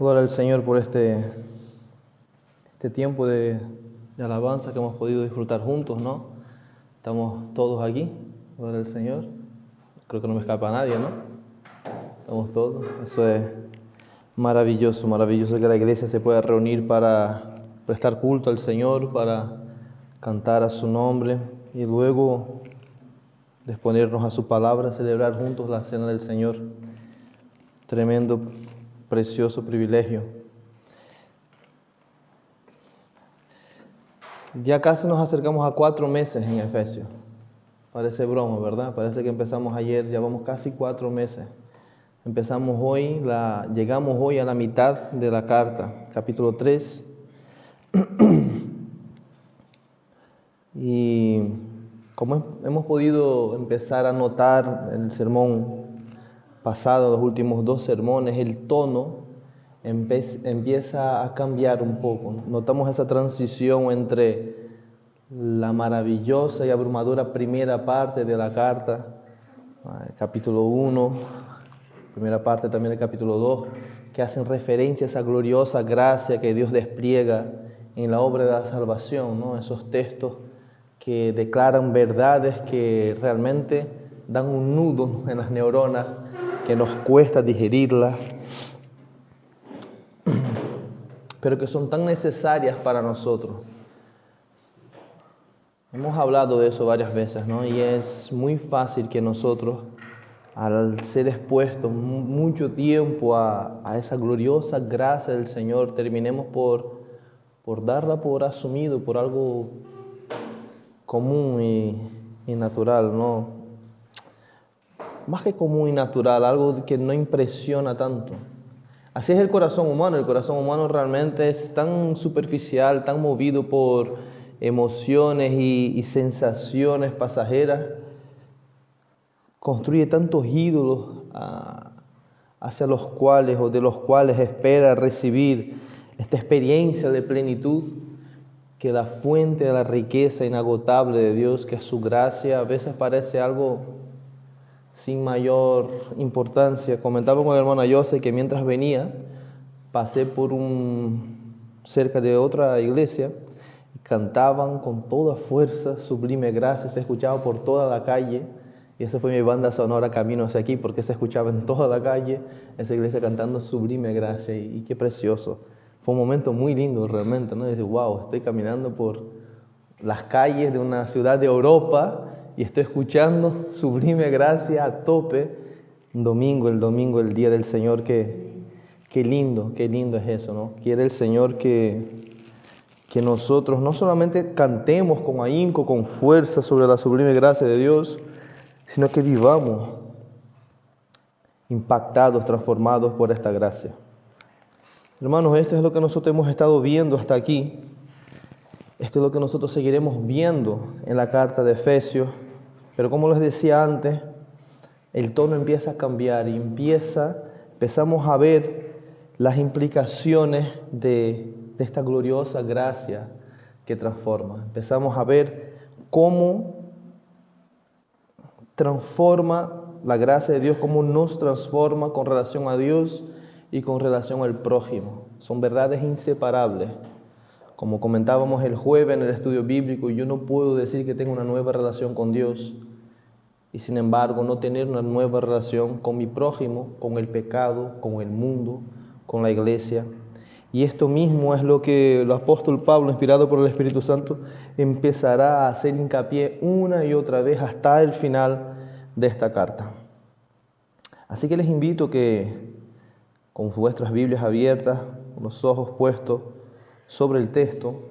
Gloria al Señor por este tiempo de alabanza que hemos podido disfrutar juntos, ¿no? Estamos todos aquí, gloria al Señor. Creo que no me escapa nadie, ¿no? Estamos todos. Eso es maravilloso, maravilloso que la iglesia se pueda reunir para prestar culto al Señor, para cantar a su nombre y luego disponernos a su palabra, celebrar juntos la cena del Señor. Tremendo, precioso privilegio. Ya casi nos acercamos a 4 meses en Efesios. Parece broma, ¿verdad? Parece que empezamos ayer, ya vamos casi 4 meses. Llegamos hoy a la mitad de la carta, capítulo 3. Y como hemos podido empezar a notar en el sermón pasado, los últimos 2 sermones, el tono empieza a cambiar un poco. Notamos esa transición entre la maravillosa y abrumadora primera parte de la carta, el capítulo 1, primera parte también del capítulo 2, que hacen referencia a esa gloriosa gracia que Dios despliega en la obra de la salvación, ¿no? Esos textos que declaran verdades que realmente dan un nudo en las neuronas, que nos cuesta digerirlas, pero que son tan necesarias para nosotros. Hemos hablado de eso varias veces, ¿no? Y es muy fácil que nosotros, al ser expuestos mucho tiempo a esa gloriosa gracia del Señor, terminemos por darla por asumido, por algo común y natural, ¿no? Más que común y natural, algo que no impresiona tanto. Así es el corazón humano realmente es tan superficial, tan movido por emociones y sensaciones pasajeras, construye tantos ídolos hacia los cuales o de los cuales espera recibir esta experiencia de plenitud, que la fuente de la riqueza inagotable de Dios, que es su gracia, a veces parece algo sin mayor importancia. Comentaba con el hermano Jose que mientras venía, pasé por cerca de otra iglesia, y cantaban con toda fuerza Sublime Gracia, se escuchaba por toda la calle, y esa fue mi banda sonora camino hacia aquí, porque se escuchaba en toda la calle, esa iglesia cantando Sublime Gracia, y qué precioso. Fue un momento muy lindo realmente, ¿no? Y dice, wow, estoy caminando por las calles de una ciudad de Europa, y estoy escuchando Sublime Gracia a tope, el domingo, el día del Señor. Qué lindo es eso, ¿no? Quiere el Señor que nosotros no solamente cantemos con ahínco, con fuerza sobre la sublime gracia de Dios, sino que vivamos impactados, transformados por esta gracia. Hermanos, esto es lo que nosotros hemos estado viendo hasta aquí. Esto es lo que nosotros seguiremos viendo en la carta de Efesios. Pero como les decía antes, el tono empieza a cambiar y empezamos a ver las implicaciones de esta gloriosa gracia que transforma. Empezamos a ver cómo transforma la gracia de Dios, cómo nos transforma con relación a Dios y con relación al prójimo. Son verdades inseparables. Como comentábamos el jueves en el estudio bíblico, yo no puedo decir que tengo una nueva relación con Dios y sin embargo no tener una nueva relación con mi prójimo, con el pecado, con el mundo, con la iglesia. Y esto mismo es lo que el apóstol Pablo, inspirado por el Espíritu Santo, empezará a hacer hincapié una y otra vez hasta el final de esta carta. Así que les invito que con vuestras Biblias abiertas, con los ojos puestos sobre el texto,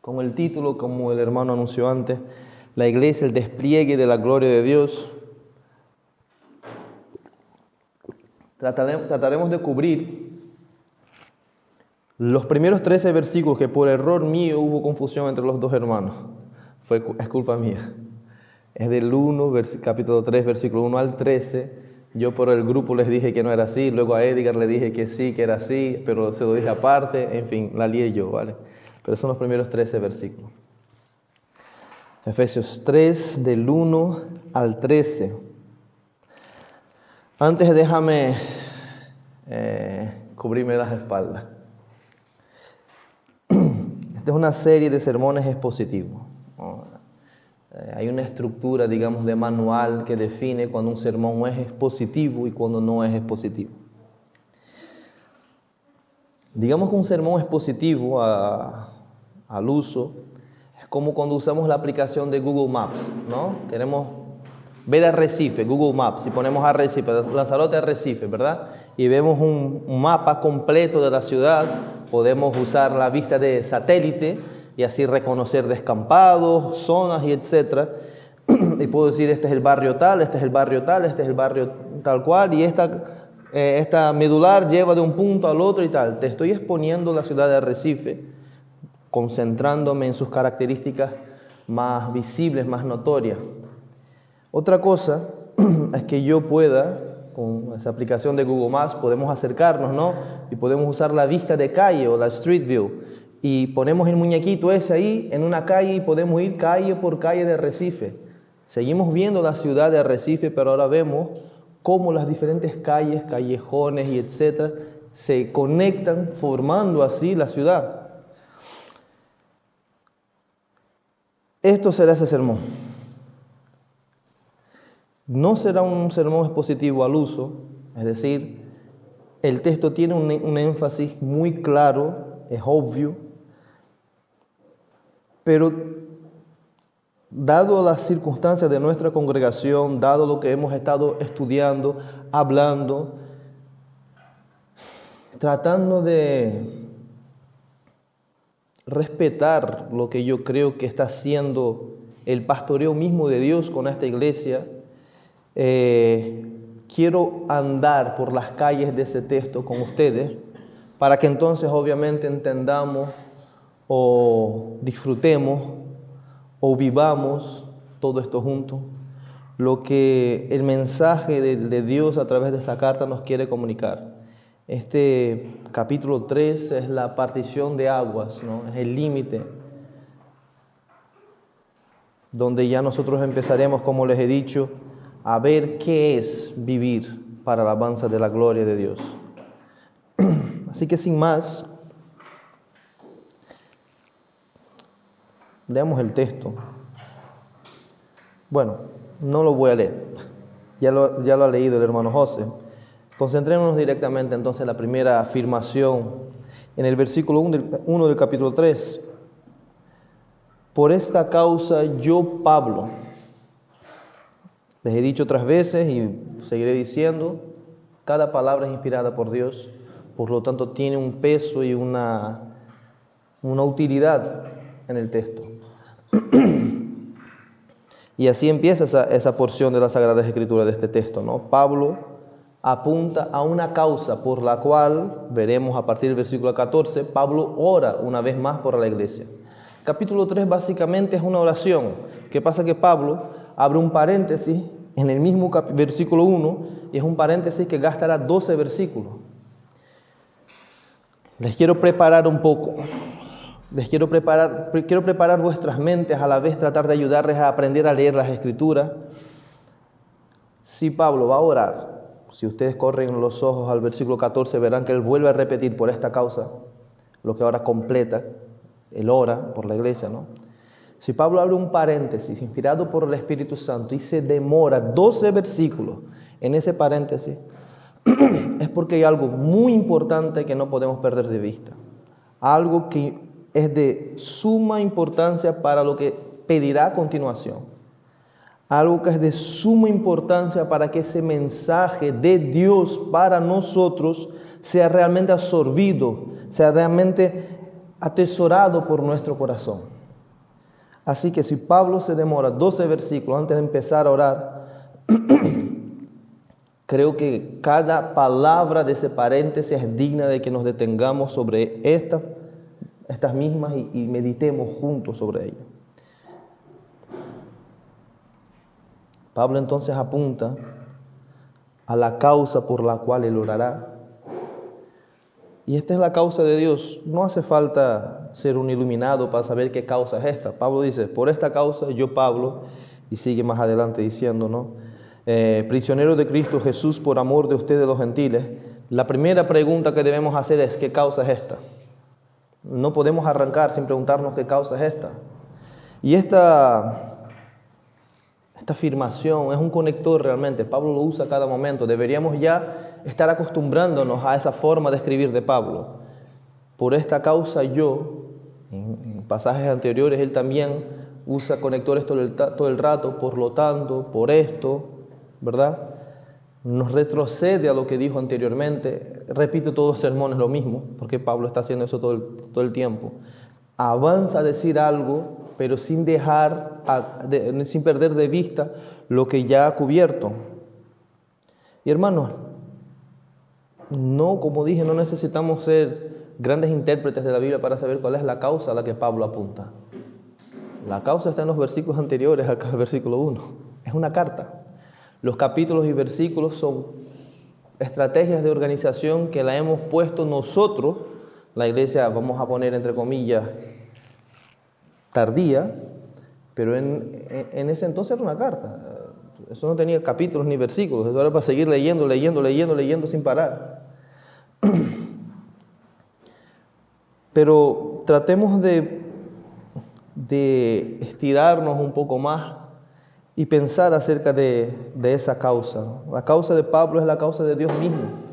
con el título, como el hermano anunció antes, la iglesia, el despliegue de la gloria de Dios. Trataremos de cubrir los primeros 13 versículos, que por error mío hubo confusión entre los 2 hermanos. Es culpa mía. Es del 1, capítulo 3, versículo 1 al 13. Yo por el grupo les dije que no era así, luego a Edgar le dije que sí, que era así, pero se lo dije aparte, en fin, la lié yo, ¿vale? Pero son los primeros 13 versículos. Efesios 3, del 1 al 13. Antes déjame cubrirme las espaldas. Esta es una serie de sermones expositivos. Hay una estructura, digamos, de manual que define cuando un sermón es expositivo y cuando no es expositivo. Digamos que un sermón expositivo al uso es como cuando usamos la aplicación de Google Maps, ¿no? Queremos ver Arrecife, Google Maps, y ponemos Arrecife, Lanzarote, Arrecife, ¿verdad? Y vemos un mapa completo de la ciudad. Podemos usar la vista de satélite y así reconocer descampados, zonas y etcétera. Y puedo decir, este es el barrio tal, este es el barrio tal, este es el barrio tal cual, y esta medular lleva de un punto al otro y tal. Te estoy exponiendo la ciudad de Arrecife, concentrándome en sus características más visibles, más notorias. Otra cosa es que yo pueda, con esa aplicación de Google Maps, podemos acercarnos, ¿no? Y podemos usar la vista de calle o la Street View. Y ponemos el muñequito ese ahí en una calle y podemos ir calle por calle de Arrecife. Seguimos viendo la ciudad de Arrecife, pero ahora vemos cómo las diferentes calles, callejones y etcétera se conectan, formando así la ciudad. Esto será ese sermón. No será un sermón expositivo al uso, es decir, el texto tiene un énfasis muy claro, es obvio, pero dado las circunstancias de nuestra congregación, dado lo que hemos estado estudiando, hablando, tratando de respetar lo que yo creo que está haciendo el pastoreo mismo de Dios con esta iglesia, quiero andar por las calles de ese texto con ustedes para que entonces obviamente entendamos o disfrutemos o vivamos todo esto juntos, lo que el mensaje de Dios a través de esa carta nos quiere comunicar. Este capítulo 3 es la partición de aguas, ¿no? Es el límite donde ya nosotros empezaremos, como les he dicho, a ver qué es vivir para la alabanza de la gloria de Dios. Así que sin más, leamos el texto. Bueno, no lo voy a leer, ya lo ha leído el hermano José. Concentrémonos directamente entonces en la primera afirmación, en el versículo 1 del capítulo 3. Por esta causa yo, Pablo, les he dicho otras veces y seguiré diciendo, cada palabra es inspirada por Dios, por lo tanto tiene un peso y una utilidad en el texto. Y así empieza esa porción de las Sagradas Escrituras de este texto, ¿no? Pablo apunta a una causa por la cual, veremos a partir del versículo 14, Pablo ora una vez más por la iglesia. Capítulo 3 básicamente es una oración. ¿Qué pasa? Que Pablo abre un paréntesis en el mismo versículo 1 y es un paréntesis que gastará 12 versículos. Les quiero preparar un poco. Quiero preparar vuestras mentes, a la vez tratar de ayudarles a aprender a leer las Escrituras. Si Pablo va a orar, si ustedes corren los ojos al versículo 14, verán que él vuelve a repetir por esta causa, lo que ahora completa, él ora por la iglesia, ¿no? Si Pablo abre un paréntesis inspirado por el Espíritu Santo y se demora 12 versículos en ese paréntesis, es porque hay algo muy importante que no podemos perder de vista. Algo que es de suma importancia para lo que pedirá a continuación. Algo que es de suma importancia para que ese mensaje de Dios para nosotros sea realmente absorbido, sea realmente atesorado por nuestro corazón. Así que si Pablo se demora 12 versículos antes de empezar a orar, creo que cada palabra de ese paréntesis es digna de que nos detengamos sobre estas mismas y meditemos juntos sobre ellas. Pablo entonces apunta a la causa por la cual él orará. Y esta es la causa de Dios. No hace falta ser un iluminado para saber qué causa es esta. Pablo dice, por esta causa yo, Pablo, y sigue más adelante diciendo, ¿no? Prisionero de Cristo Jesús por amor de ustedes los gentiles, La primera pregunta que debemos hacer es, ¿qué causa es esta? No podemos arrancar sin preguntarnos qué causa es esta. Y esta afirmación es un conector realmente. Pablo lo usa a cada momento. Deberíamos ya estar acostumbrándonos a esa forma de escribir de Pablo. Por esta causa yo, en pasajes anteriores, él también usa conectores todo el rato, por lo tanto, por esto, ¿verdad? Nos retrocede a lo que dijo anteriormente. Repite todos los sermones lo mismo, porque Pablo está haciendo eso todo el tiempo. Avanza a decir algo, pero sin sin perder de vista lo que ya ha cubierto. Y hermanos, como dije, no necesitamos ser grandes intérpretes de la Biblia para saber cuál es la causa a la que Pablo apunta. La causa está en los versículos anteriores al versículo 1. Es una carta. Los capítulos y versículos son estrategias de organización que la hemos puesto nosotros, la iglesia, vamos a poner entre comillas, tardía, pero en ese entonces era una carta. Eso no tenía capítulos ni versículos, eso era para seguir leyendo sin parar. Pero tratemos de estirarnos un poco más y pensar acerca de esa causa. La causa de Pablo es la causa de Dios mismo,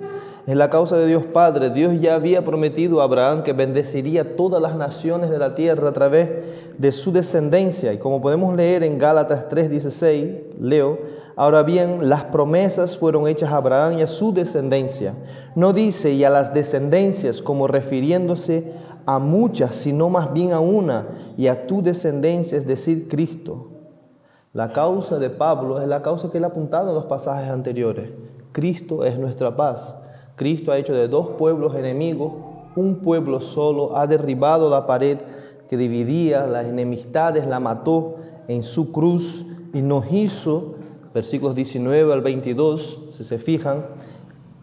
es la causa de Dios Padre. Dios ya había prometido a Abraham que bendeciría todas las naciones de la tierra a través de su descendencia. Y como podemos leer en Gálatas 3:16, leo: ahora bien, las promesas fueron hechas a Abraham y a su descendencia. No dice y a las descendencias como refiriéndose a muchas, sino más bien a una, y a tu descendencia, es decir, Cristo. La causa de Pablo es la causa que él ha apuntado en los pasajes anteriores. Cristo es nuestra paz. Cristo ha hecho de dos pueblos enemigos un pueblo solo, ha derribado la pared que dividía las enemistades, la mató en su cruz y nos hizo, versículos 19 al 22, si se fijan,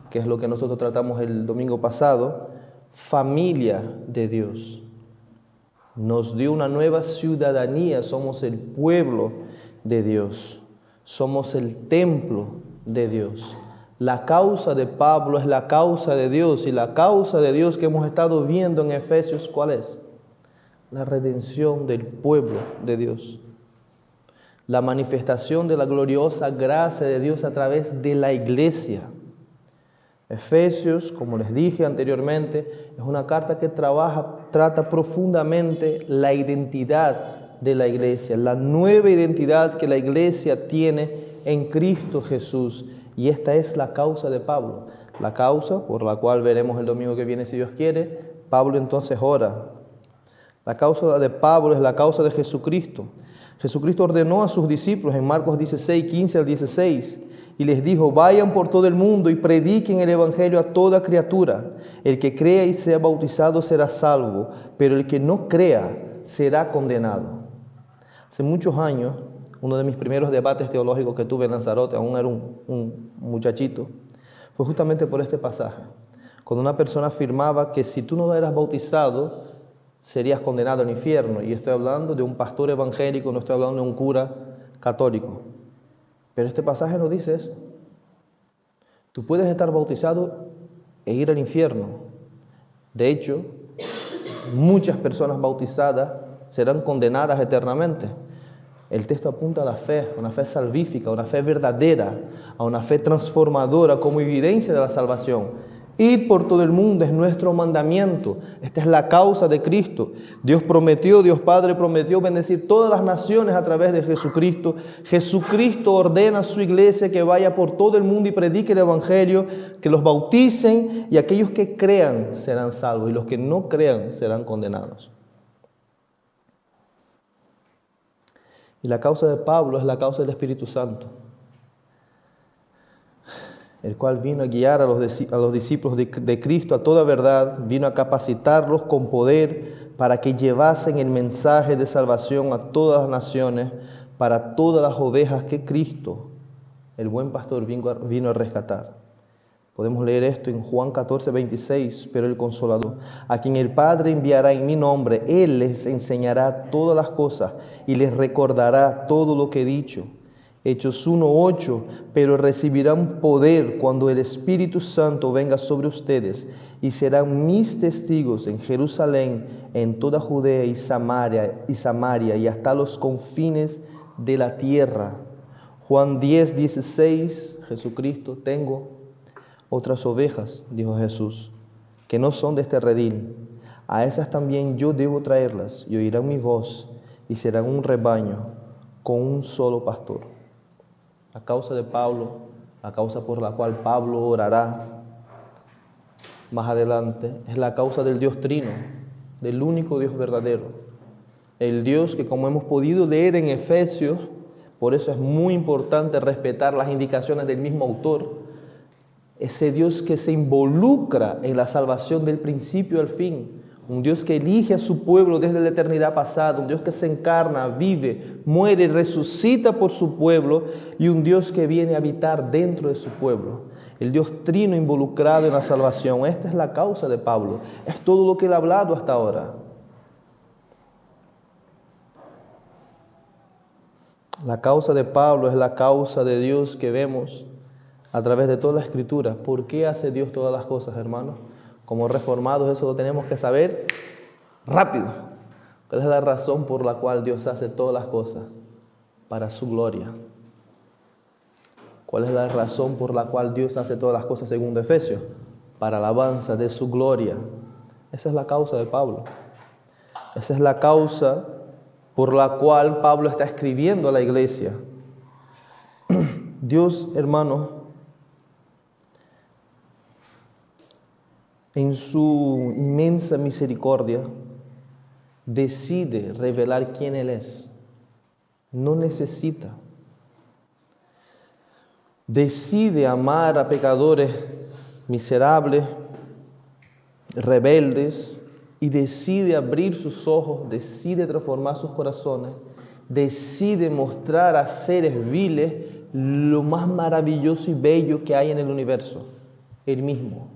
que es lo que nosotros tratamos el domingo pasado, familia de Dios. Nos dio una nueva ciudadanía, somos el pueblo de Dios, somos el templo de Dios. La causa de Pablo es la causa de Dios, y la causa de Dios que hemos estado viendo en Efesios, ¿cuál es? La redención del pueblo de Dios, la manifestación de la gloriosa gracia de Dios a través de la iglesia. Efesios, como les dije anteriormente, es una carta que trata profundamente la identidad de la iglesia, la nueva identidad que la iglesia tiene en Cristo Jesús. Y esta es la causa de Pablo, la causa por la cual veremos el domingo que viene, si Dios quiere. Pablo entonces ora. La causa de Pablo es la causa de Jesucristo. Jesucristo ordenó a sus discípulos en Marcos 16, 15 al 16, y les dijo: vayan por todo el mundo y prediquen el evangelio a toda criatura. El que crea y sea bautizado será salvo, pero el que no crea será condenado. Hace muchos años, uno de mis primeros debates teológicos que tuve en Lanzarote, aún era un muchachito, fue justamente por este pasaje. Cuando una persona afirmaba que si tú no eras bautizado, serías condenado al infierno. Y estoy hablando de un pastor evangélico, no estoy hablando de un cura católico. Pero este pasaje no dice eso. Tú puedes estar bautizado e ir al infierno. De hecho, muchas personas bautizadas serán condenadas eternamente. El texto apunta a la fe, a una fe salvífica, a una fe verdadera, a una fe transformadora como evidencia de la salvación. Ir por todo el mundo es nuestro mandamiento. Esta es la causa de Cristo. Dios Padre prometió bendecir todas las naciones a través de Jesucristo. Jesucristo ordena a su iglesia que vaya por todo el mundo y predique el evangelio, que los bauticen, y aquellos que crean serán salvos y los que no crean serán condenados. Y la causa de Pablo es la causa del Espíritu Santo, el cual vino a guiar a los discípulos de Cristo a toda verdad, vino a capacitarlos con poder para que llevasen el mensaje de salvación a todas las naciones, para todas las ovejas que Cristo, el buen pastor, vino a rescatar. Podemos leer esto en Juan 14, 26, pero el Consolador, a quien el Padre enviará en mi nombre, Él les enseñará todas las cosas y les recordará todo lo que he dicho. Hechos 1:8, pero recibirán poder cuando el Espíritu Santo venga sobre ustedes y serán mis testigos en Jerusalén, en toda Judea y Samaria y hasta los confines de la tierra. Juan 10:16, Jesucristo, tengo otras ovejas, dijo Jesús, que no son de este redil. A esas también yo debo traerlas y oirán mi voz y serán un rebaño con un solo pastor. La causa de Pablo, la causa por la cual Pablo orará más adelante, es la causa del Dios Trino, del único Dios verdadero. El Dios que, como hemos podido leer en Efesios, por eso es muy importante respetar las indicaciones del mismo autor, ese Dios que se involucra en la salvación del principio al fin, un Dios que elige a su pueblo desde la eternidad pasada, un Dios que se encarna, vive, muere y resucita por su pueblo, y un Dios que viene a habitar dentro de su pueblo. El Dios Trino involucrado en la salvación. Esta es la causa de Pablo. Es todo lo que él ha hablado hasta ahora. La causa de Pablo es la causa de Dios que vemos a través de toda la Escritura. ¿Por qué hace Dios todas las cosas, hermanos? Como reformados eso lo tenemos que saber rápido. ¿Cuál es la razón por la cual Dios hace todas las cosas? Para su gloria. ¿Cuál es la razón por la cual Dios hace todas las cosas según Efesios? Para alabanza de su gloria. Esa es la causa de Pablo. Esa es la causa por la cual Pablo está escribiendo a la iglesia. Dios, hermano, en su inmensa misericordia, decide revelar quién Él es. No necesita. Decide amar a pecadores miserables, rebeldes, y decide abrir sus ojos, decide transformar sus corazones, decide mostrar a seres viles lo más maravilloso y bello que hay en el universo, Él mismo.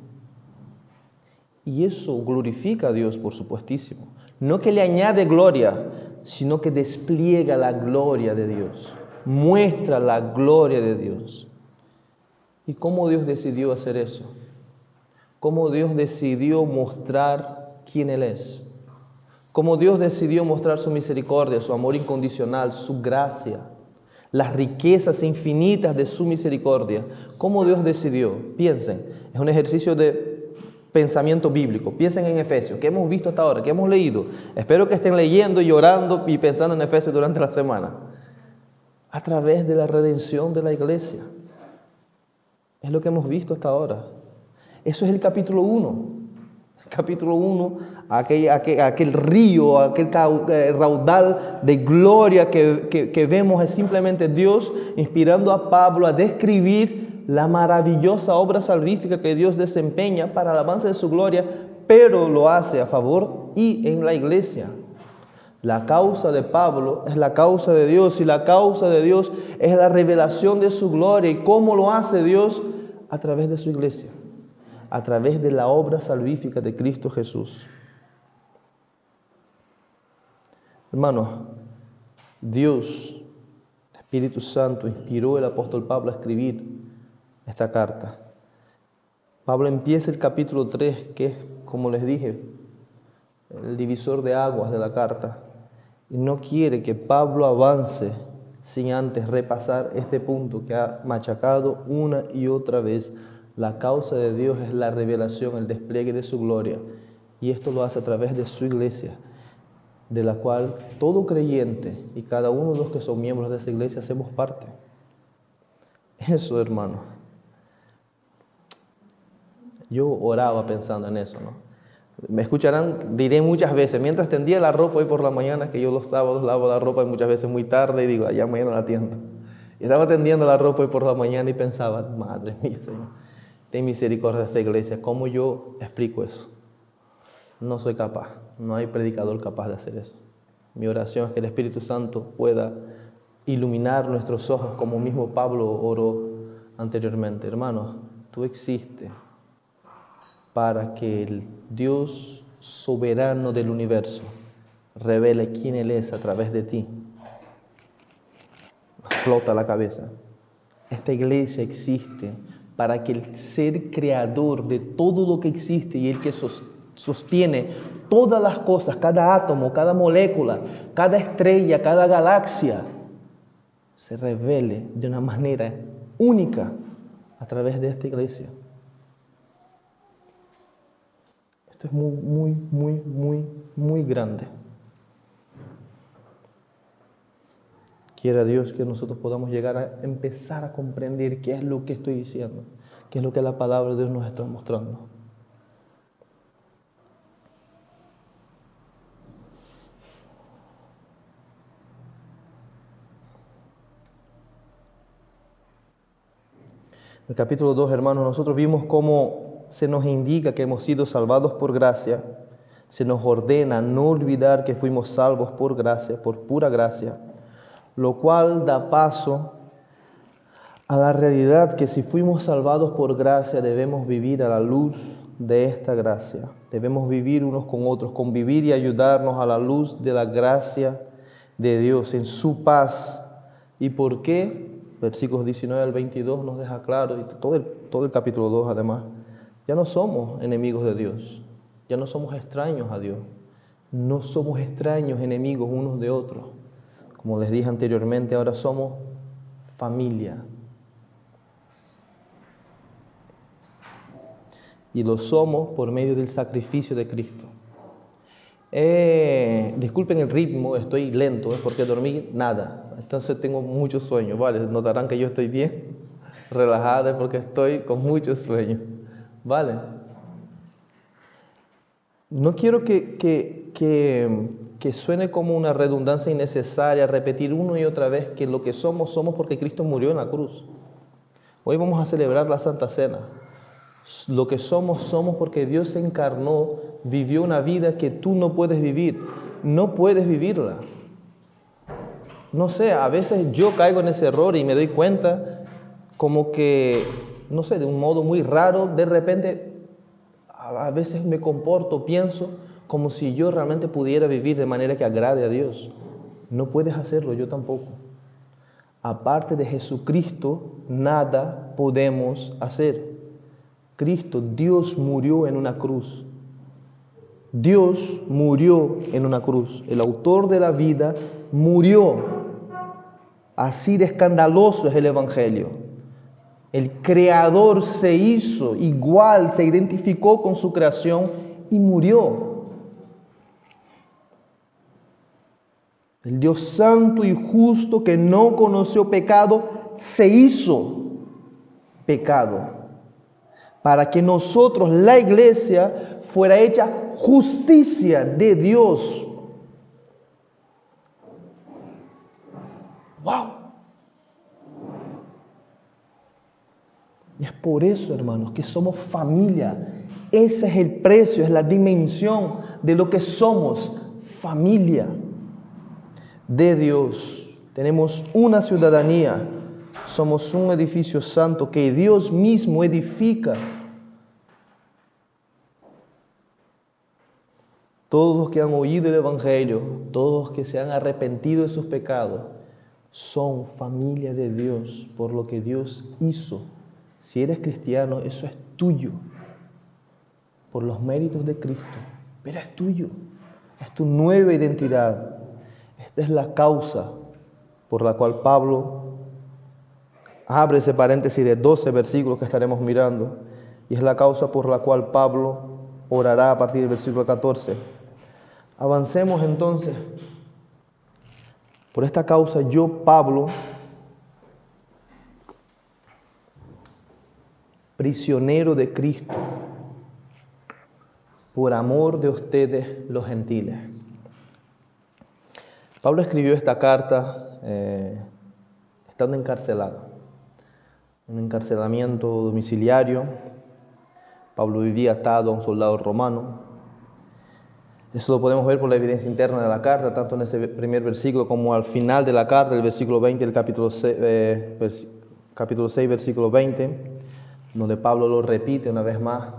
Y eso glorifica a Dios, por supuestísimo. No que le añade gloria, sino que despliega la gloria de Dios, muestra la gloria de Dios. ¿Y cómo Dios decidió hacer eso? ¿Cómo Dios decidió mostrar quién Él es? ¿Cómo Dios decidió mostrar su misericordia, su amor incondicional, su gracia, las riquezas infinitas de su misericordia? ¿Cómo Dios decidió? Piensen, es un ejercicio de pensamiento bíblico. Piensen en Efesios, que hemos visto hasta ahora, que hemos leído. Espero que estén leyendo y orando y pensando en Efesios durante la semana. A través de la redención de la iglesia. Es lo que hemos visto hasta ahora. Eso es el capítulo 1. El capítulo 1, aquel río, aquel raudal de gloria que vemos es simplemente Dios inspirando a Pablo a describir la maravillosa obra salvífica que Dios desempeña para el avance de su gloria, pero lo hace a favor y en la iglesia. La causa de Pablo es la causa de Dios, y la causa de Dios es la revelación de su gloria. ¿Y cómo lo hace Dios? A través de su iglesia, a través de la obra salvífica de Cristo Jesús. Hermanos, Dios, el Espíritu Santo, inspiró al apóstol Pablo a escribir esta carta. Pablo empieza el capítulo 3, que es, como les dije, el divisor de aguas de la carta, y no quiere que Pablo avance sin antes repasar este punto que ha machacado una y otra vez. La causa de Dios es la revelación, el despliegue de su gloria, y esto lo hace a través de su iglesia, de la cual todo creyente y cada uno de los que son miembros de esa iglesia hacemos parte. Eso, hermano. Yo oraba pensando en eso, ¿no? Me escucharán, diré muchas veces, mientras tendía la ropa hoy por la mañana, que yo los sábados lavo la ropa y muchas veces muy tarde, y digo, ya mañana la tiendo. Y estaba tendiendo la ropa hoy por la mañana y pensaba, madre mía, Señor, ten misericordia de esta iglesia. ¿Cómo yo explico eso? No soy capaz, no hay predicador capaz de hacer eso. Mi oración es que el Espíritu Santo pueda iluminar nuestros ojos, como mismo Pablo oró anteriormente. Hermanos, tú existes para que el Dios soberano del universo revele quién Él es a través de ti. explota la cabeza. Esta iglesia existe para que el ser creador de todo lo que existe y el que sostiene todas las cosas, cada átomo, cada molécula, cada estrella, cada galaxia, se revele de una manera única a través de esta iglesia. Esto es muy grande. Quiera Dios que nosotros podamos llegar a empezar a comprender qué es lo que estoy diciendo, qué es lo que la palabra de Dios nos está mostrando. En el capítulo 2, hermanos, nosotros vimos cómo se nos indica que hemos sido salvados por gracia. Se nos ordena no olvidar que fuimos salvos por gracia, por pura gracia, lo cual da paso a la realidad que si fuimos salvados por gracia debemos vivir a la luz de esta gracia. Debemos vivir unos con otros, convivir y ayudarnos a la luz de la gracia de Dios, en su paz. ¿Y por qué? Versículos 19 al 22 nos deja claro, y todo el capítulo 2 además, ya no somos enemigos de Dios, ya no somos extraños a Dios, no somos extraños, enemigos unos de otros. Como les dije anteriormente, ahora somos familia. Y lo somos por medio del sacrificio de Cristo. Disculpen el ritmo, estoy lento, porque dormí nada. Entonces tengo mucho sueño, ¿vale? Notarán que yo estoy bien relajada porque estoy con mucho sueño, ¿vale? No quiero que suene como una redundancia innecesaria repetir una y otra vez que lo que somos porque Cristo murió en la cruz. Hoy vamos a celebrar la Santa Cena. Lo que somos porque Dios se encarnó, vivió una vida que tú no puedes vivir, no puedes vivirla. No sé, a veces yo caigo en ese error y me doy cuenta como que, no sé, de un modo muy raro, de repente a veces me comporto, pienso como si yo realmente pudiera vivir de manera que agrade a Dios. No puedes hacerlo, yo tampoco. Aparte de Jesucristo, nada podemos hacer. Cristo, Dios murió en una cruz. Dios murió en una cruz. El autor de la vida murió. Así de escandaloso es el Evangelio. El Creador se hizo igual, se identificó con su creación y murió. El Dios santo y justo que no conoció pecado, se hizo pecado para que nosotros, la iglesia, fuera hecha justicia de Dios. ¡Wow! Y es por eso, hermanos, que somos familia. Ese es el precio, es la dimensión de lo que somos, familia de Dios. Tenemos una ciudadanía, somos un edificio santo que Dios mismo edifica. Todos los que han oído el Evangelio, todos los que se han arrepentido de sus pecados, son familia de Dios por lo que Dios hizo. Si eres cristiano, eso es tuyo, por los méritos de Cristo, pero es tuyo, es tu nueva identidad. Esta es la causa por la cual Pablo abre ese paréntesis de 12 versículos que estaremos mirando, y es la causa por la cual Pablo orará a partir del versículo 14. Avancemos entonces. Por esta causa yo, Pablo, prisionero de Cristo, por amor de ustedes los gentiles. Pablo escribió esta carta estando encarcelado, un encarcelamiento domiciliario. Pablo vivía atado a un soldado romano. Eso lo podemos ver por la evidencia interna de la carta, tanto en ese primer versículo como al final de la carta, el versículo 20 del capítulo 6, versículo 20, donde Pablo lo repite una vez más.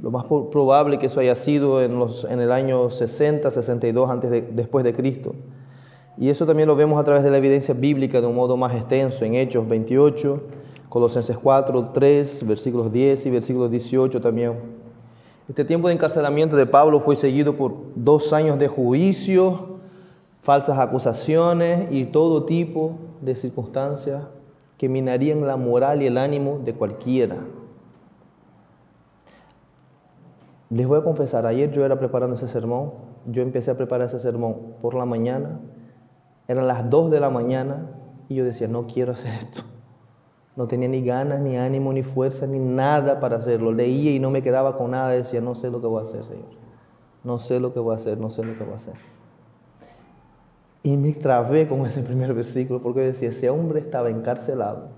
Lo más probable que eso haya sido en el año 60, 62 después de Cristo. Y eso también lo vemos a través de la evidencia bíblica de un modo más extenso en Hechos 28, Colosenses 4, 3, versículos 10 y versículos 18 también. Este tiempo de encarcelamiento de Pablo fue seguido por 2 años de juicio, falsas acusaciones y todo tipo de circunstancias que minarían la moral y el ánimo de cualquiera. Les voy a confesar, ayer yo era preparando ese sermón, yo empecé a preparar ese sermón por la mañana, eran las 2 de la mañana y yo decía, no quiero hacer esto. No tenía ni ganas, ni ánimo, ni fuerza, ni nada para hacerlo. Leía y no me quedaba con nada, decía, no sé lo que voy a hacer, Señor. No sé lo que voy a hacer, no sé lo que voy a hacer. Y me trabé con ese primer versículo porque decía, ese hombre estaba encarcelado.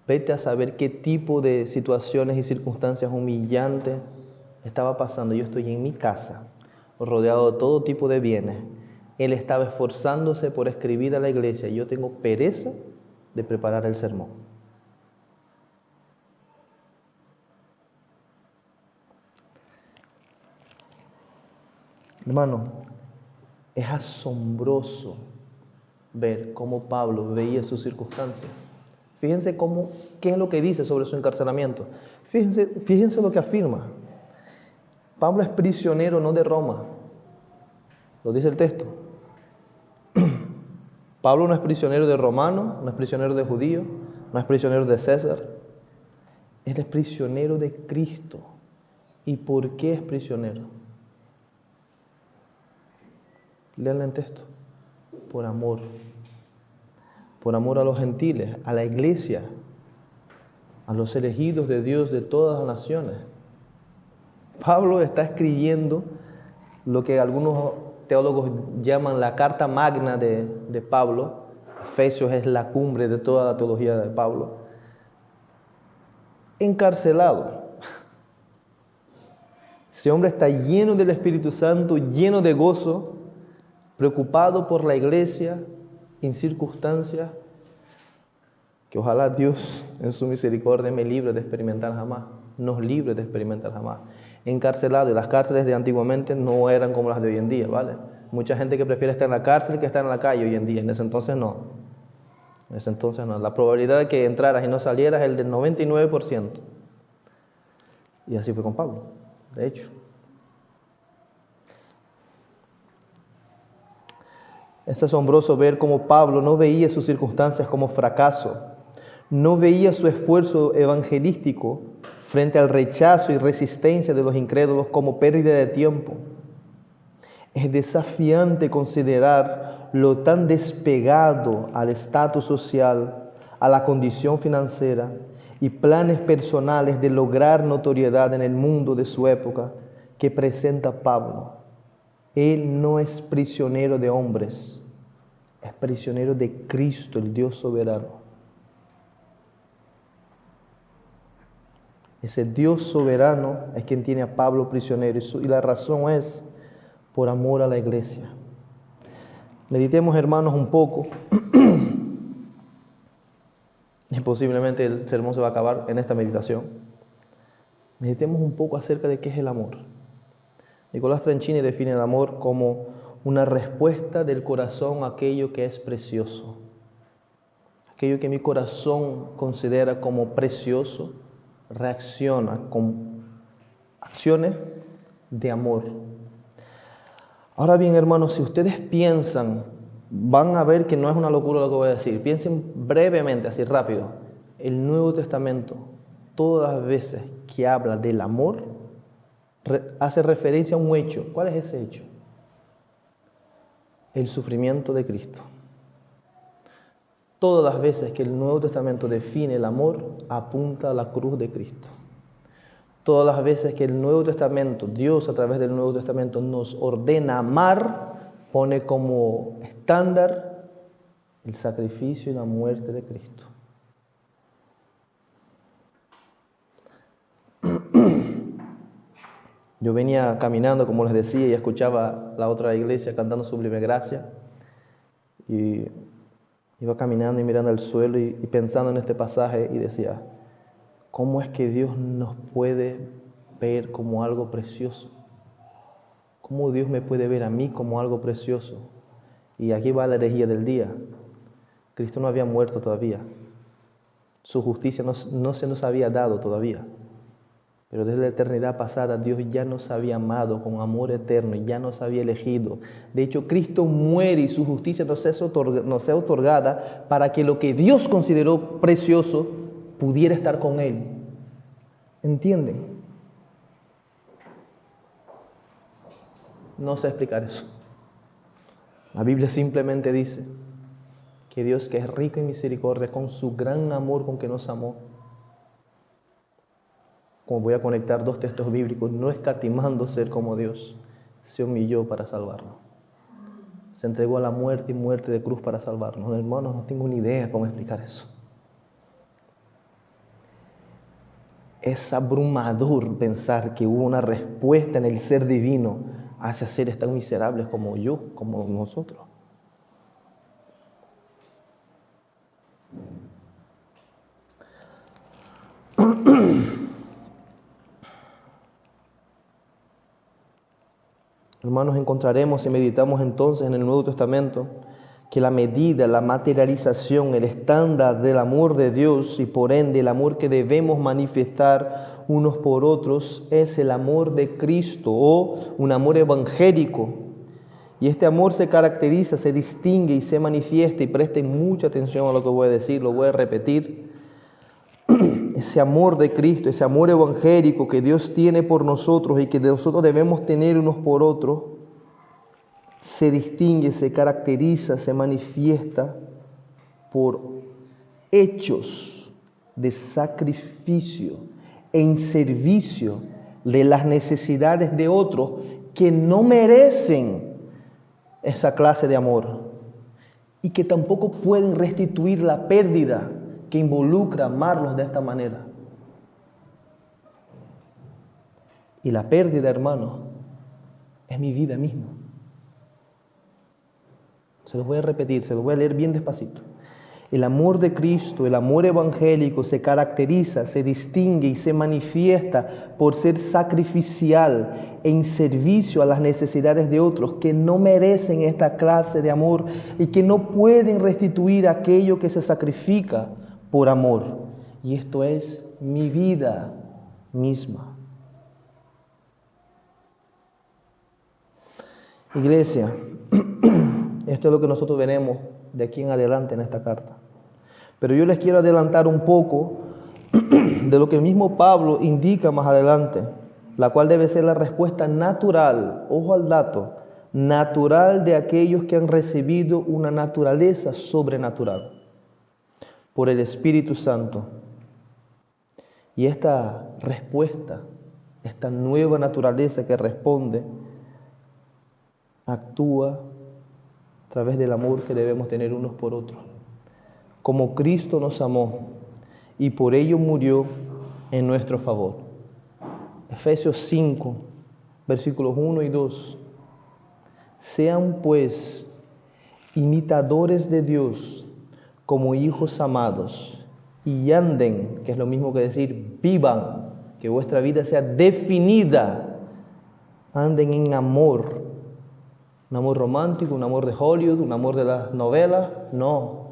Vete a saber qué tipo de situaciones y circunstancias humillantes estaba pasando. Yo estoy en mi casa, rodeado de todo tipo de bienes. Él estaba esforzándose por escribir a la iglesia y yo tengo pereza de preparar el sermón. Hermano, es asombroso ver cómo Pablo veía sus circunstancias. Fíjense qué es lo que dice sobre su encarcelamiento. Fíjense lo que afirma. Pablo es prisionero no de Roma, lo dice el texto. Pablo no es prisionero de romano, no es prisionero de judío, no es prisionero de César. Él es prisionero de Cristo. ¿Y por qué es prisionero? Lean el texto. Por amor. Por amor a los gentiles, a la iglesia, a los elegidos de Dios de todas las naciones. Pablo está escribiendo lo que algunos teólogos llaman la carta magna de Pablo. Efesios es la cumbre de toda la teología de Pablo. Encarcelado. Ese hombre está lleno del Espíritu Santo, lleno de gozo, preocupado por la iglesia, en circunstancias que ojalá Dios en su misericordia me libre de experimentar jamás, nos libre de experimentar jamás. Encarcelado, y las cárceles de antiguamente no eran como las de hoy en día, ¿vale? Mucha gente que prefiere estar en la cárcel que estar en la calle hoy en día, en ese entonces no. En ese entonces no. La probabilidad de que entraras y no salieras es el del 99%. Y así fue con Pablo, de hecho. Es asombroso ver cómo Pablo no veía sus circunstancias como fracaso, no veía su esfuerzo evangelístico frente al rechazo y resistencia de los incrédulos como pérdida de tiempo. Es desafiante considerar lo tan despegado al estatus social, a la condición financiera y planes personales de lograr notoriedad en el mundo de su época que presenta Pablo. Él no es prisionero de hombres, es prisionero de Cristo, el Dios soberano. Ese Dios soberano es quien tiene a Pablo prisionero y la razón es por amor a la iglesia. Meditemos, hermanos, un poco y posiblemente el sermón se va a acabar en esta meditación. Meditemos un poco acerca de qué es el amor. Nicolás Tranchini define el amor como una respuesta del corazón a aquello que es precioso. Aquello que mi corazón considera como precioso, reacciona con acciones de amor. Ahora bien, hermanos, si ustedes piensan, van a ver que no es una locura lo que voy a decir. Piensen brevemente, así rápido. El Nuevo Testamento, todas las veces que habla del amor, hace referencia a un hecho. ¿Cuál es ese hecho? El sufrimiento de Cristo. Todas las veces que el Nuevo Testamento define el amor, apunta a la cruz de Cristo. Todas las veces que el Nuevo Testamento, Dios a través del Nuevo Testamento nos ordena amar, pone como estándar el sacrificio y la muerte de Cristo. Yo venía caminando, como les decía, y escuchaba la otra iglesia cantando Sublime Gracia. Y iba caminando y mirando al suelo y pensando en este pasaje y decía, ¿cómo es que Dios nos puede ver como algo precioso? ¿Cómo Dios me puede ver a mí como algo precioso? Y aquí va la herejía del día. Cristo no había muerto todavía. Su justicia no se nos había dado todavía. Pero desde la eternidad pasada Dios ya nos había amado con amor eterno y ya nos había elegido. De hecho, Cristo muere y su justicia nos es otorgada para que lo que Dios consideró precioso pudiera estar con Él. ¿Entienden? No sé explicar eso. La Biblia simplemente dice que Dios, que es rico en misericordia, con su gran amor con que nos amó, como voy a conectar dos textos bíblicos, no escatimando ser como Dios, se humilló para salvarnos. Se entregó a la muerte y muerte de cruz para salvarnos. Hermanos, no tengo ni idea cómo explicar eso. Es abrumador pensar que hubo una respuesta en el ser divino hacia seres tan miserables como yo, como nosotros. Hermanos, encontraremos y meditamos entonces en el Nuevo Testamento que la medida, la materialización, el estándar del amor de Dios y por ende el amor que debemos manifestar unos por otros es el amor de Cristo o un amor evangélico. Y este amor se caracteriza, se distingue y se manifiesta, y presten mucha atención a lo que voy a decir, lo voy a repetir. Ese amor de Cristo, ese amor evangélico que Dios tiene por nosotros y que nosotros debemos tener unos por otros, se distingue, se caracteriza, se manifiesta por hechos de sacrificio en servicio de las necesidades de otros que no merecen esa clase de amor y que tampoco pueden restituir la pérdida que involucra amarlos de esta manera. Y la pérdida, hermano, es mi vida misma. Se los voy a repetir, se los voy a leer bien despacito. El amor de Cristo, el amor evangélico se caracteriza, se distingue y se manifiesta por ser sacrificial en servicio a las necesidades de otros que no merecen esta clase de amor y que no pueden restituir aquello que se sacrifica por amor. Y esto es mi vida misma. Iglesia, esto es lo que nosotros veremos de aquí en adelante en esta carta. Pero yo les quiero adelantar un poco de lo que el mismo Pablo indica más adelante, la cual debe ser la respuesta natural, ojo al dato, natural de aquellos que han recibido una naturaleza sobrenatural por el Espíritu Santo. Y esta respuesta, esta nueva naturaleza que responde, actúa a través del amor que debemos tener unos por otros. Como Cristo nos amó y por ello murió en nuestro favor. Efesios 5, versículos 1 y 2. Sean pues imitadores de Dios como hijos amados y anden, que es lo mismo que decir vivan, que vuestra vida sea definida, anden en amor. Un amor romántico, un amor de Hollywood, un amor de las novelas, no.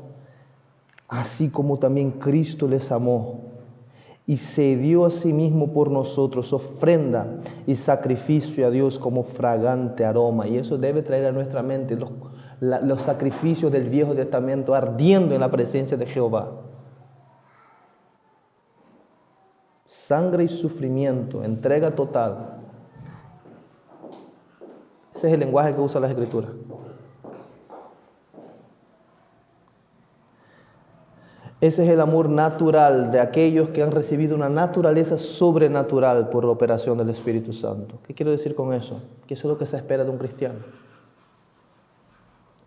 Así como también Cristo les amó y se dio a sí mismo por nosotros, ofrenda y sacrificio a Dios como fragante aroma. Y eso debe traer a nuestra mente los sacrificios del Viejo Testamento ardiendo en la presencia de Jehová. Sangre y sufrimiento, entrega total. Ese es el lenguaje que usa las Escrituras. Ese es el amor natural de aquellos que han recibido una naturaleza sobrenatural por la operación del Espíritu Santo. ¿Qué quiero decir con eso? Que eso es lo que se espera de un cristiano.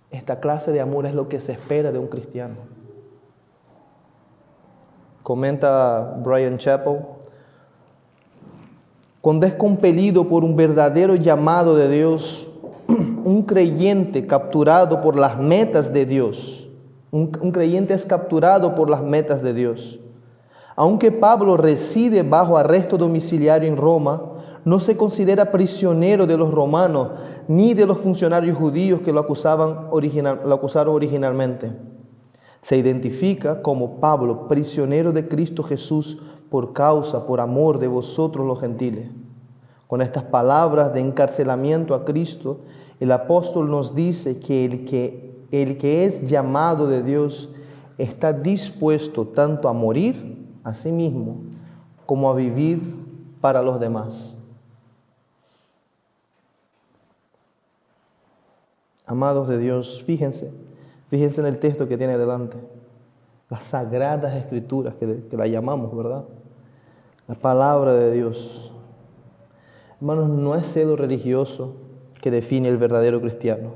Esta clase de amor es lo que se espera de un cristiano. Comenta Bryan Chapell: cuando es compelido por un verdadero llamado de Dios, un creyente capturado por las metas de Dios, un creyente es capturado por las metas de Dios. Aunque Pablo reside bajo arresto domiciliario en Roma, No se considera prisionero de los romanos ni de los funcionarios judíos que lo acusaron originalmente. Se identifica como Pablo, prisionero de Cristo Jesús por amor de vosotros los gentiles. Con estas palabras de encarcelamiento a Cristo, el apóstol nos dice que el que es llamado de Dios está dispuesto tanto a morir a sí mismo como a vivir para los demás. Amados de Dios, fíjense en el texto que tiene delante. Las sagradas escrituras que la llamamos, ¿verdad? La palabra de Dios. Hermanos, no es celo religioso que define el verdadero cristiano.